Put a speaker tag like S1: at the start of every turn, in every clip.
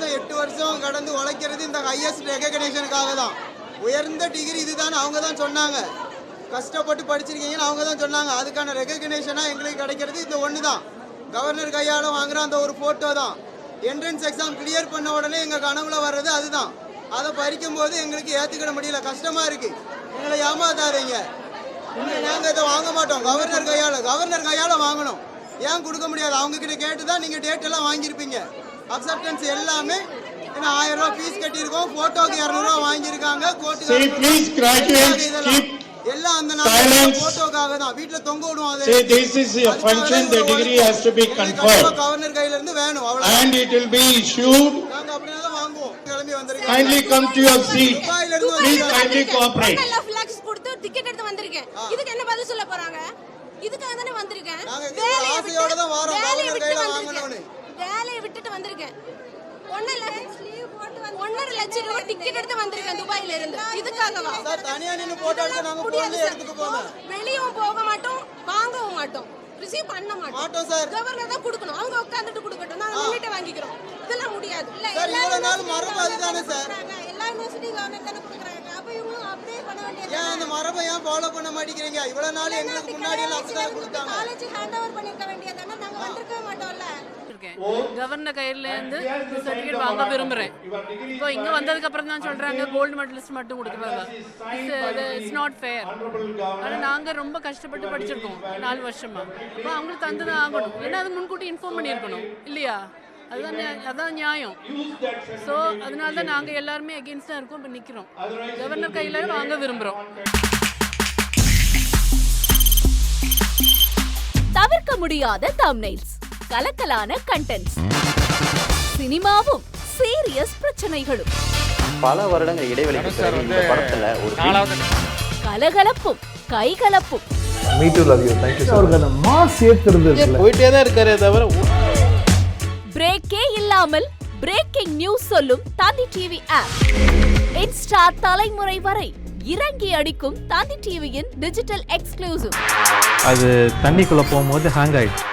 S1: வருஷம் 8 வருஷம் கடந்து உழைக்கிறது இந்த ஹையஸ்ட் ரெகக்னேஷனுக்காக தான். உயர்ந்த டிகிரி இதுதான் அவங்க தான் சொன்னாங்க. கஷ்டப்பட்டு படிச்சிருக்கீங்கன்னு அவங்க தான் சொன்னாங்க. அதுக்கான ரெகக்னேஷனாக எங்களுக்கு கிடைக்கிறது இந்த ஒன்று தான். கவர்னர் கையால் வாங்குற அந்த ஒரு ஃபோட்டோ தான். என்ட்ரன்ஸ் எக்ஸாம் கிளியர் பண்ண உடனே எங்கள் கனவுல வர்றது அதுதான். அதை பறிக்கும் போது எங்களுக்கு ஏற்றுக்கிட முடியல, கஷ்டமாக இருக்குது. எங்களை ஏமாத்தாதீங்க. நாங்கள் இதை வாங்க மாட்டோம். கவர்னர் கையால் வாங்கணும். ஏன் கொடுக்க முடியாது? அவங்க கிட்ட கேட்டு தான் நீங்கள் டேட் எல்லாம் வாங்கியிருப்பீங்க. அக்செப்டன்ஸ் எல்லாமே 1000 ரூபா ஃபீஸ் கட்டியிருக்கோம். போட்டோக்கு 200 ரூபா வாங்கியிருக்காங்க. எல்லாம் அந்த போட்டோக்காக தான். வீட்டுல தொங்க விடுவோம். கவர்னர் கையில இருந்து வேணும்.
S2: And it will be issued.
S1: நாங்க அப்படியே தான் வாங்குவோம். கிளம்பி வந்திருக்கோம்.
S2: Kindly come to your seat. Please kindly cooperate.
S3: கொடுத்து டிக்கெட் எடுத்து வந்திருக்கேன். இதுக்கு என்ன பதில் சொல்ல போறாங்க? இதுக்காக தானே வந்திருக்கேன்.
S1: ஆசையோட தான் வரோம். கவர்னர் கையில வாங்கணும்னு.
S3: வேலையை விட்டுட்டு வந்திருக்கேன். 1.5 லட்சம் ரூபாய் டிக்கெட் எடுத்து வந்திருக்கேன் துபாயில இருந்து. இதுக்காகவா?
S1: சார் தனியா நின்னு போட்டோ எடுத்து நாங்க போய் எடுத்துட்டு போவோம்.
S3: வெளியவும் போக மாட்டோம், வாங்கவும் மாட்டோம், ரிசீவ் பண்ண மாட்டோம்
S1: சார்.
S3: கவர்னர் தான் கொடுக்கணும். அவங்க உட்கார்ந்துட்டு கொடுக்கட்டும், நாங்க முன்னிட்டு வாங்கிக்கிறோம். இதெல்லாம் முடியாது. இல்ல
S1: சார் இவ்வளவு நாள் மரபு அதுதானே சார்.
S3: எல்லா யூனிவர்சிட்டி கவர்னர் தான கொடுக்கறாங்க. அப்ப இவங்க அப்படியே பண்ண வேண்டியது.
S1: ஏன் அந்த மரபை ஏன் ஃபாலோ பண்ண மாட்டீங்க? இவ்வளவு நாள் எங்களுக்கு முன்னாடி எல்லாம் அப்படிதான் கொடுத்தாங்க.
S3: காலேஜ் ஹேண்ட் ஓவர் பண்ணிருக்க வேண்டியதானே. நாங்க வந்திருக்க மாட்டோம்ல.
S4: கவர்னர் கையில இருந்து சர்டிபிகேட் வாங்க விரும்புறேன். இப்போ இங்க வந்ததுக்கு அப்புறம் தான் சொல்றாங்க கோல்டு மெடலிஸ்ட் மட்டும் கொடுக்குறாங்க. It's not fair. ஆனா நாங்க ரொம்ப கஷ்டப்பட்டு படிச்சிருக்கோம் 4 வருஷமா. இப்போ அவங்களுக்கு தந்து தான் ஆகணும். ஏன்னா அது முன்கூட்டி இன்ஃபார்ம் பண்ணியிருக்கணும் இல்லையா? அதான் நியாயம். ஸோ அதனால தான் நாங்கள் எல்லாருமே அகெயின்ஸ்டாக இருக்கோம். இப்போ நிற்கிறோம். கவர்னர் கையில் வாங்க விரும்புகிறோம்.
S5: தவிர்க்க முடியாத தம்ப்நெயில்ஸ், கலக்கலான கண்டென்ட்ஸ், சினிமாவும் சீரியஸ் பிரச்சனைகளும்,
S6: பல வருடங்கள் இடைவெளிக்கு பிறகு இந்த படத்துல ஒரு
S5: கலகலப்பும் கைகலப்பும்.
S7: Me too, love you. Thank you so much. Mass ஏத்துறது
S2: போயிட்டே தான் இருக்காரே தவிர
S5: பிரேக்கே இல்லாமல் பிரேக்கிங் நியூஸ் சொல்லும் தந்தி டிவி ஆப். இன்ஸ்டா தலைமுறை வரை இறங்கி அடிக்கும் தந்தி டிவியின் டிஜிட்டல் எக்ஸ்க்ளூசிவ்.
S7: அது தண்ணிக்குள்ள போகும்போது ஹேங் ஆயிடுச்சு.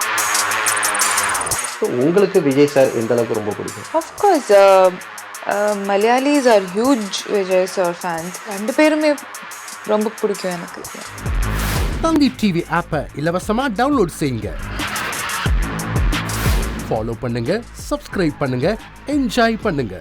S6: உங்களுக்கு விஜய் சார் எந்த அளவுக்கு ரொம்ப பிடிக்கும்?
S8: Of course, Malayalis are huge Vijay sir fans. ரெண்டு பேருமே ரொம்ப பிடிக்கும் எனக்கு.
S9: தந்தி டிவி ஆப்பை இலவசமா டவுன்லோட் செய்யுங்க. ஃபாலோ பண்ணுங்க, சப்ஸ்கிரைப் பண்ணுங்க, என்ஜாய் பண்ணுங்க.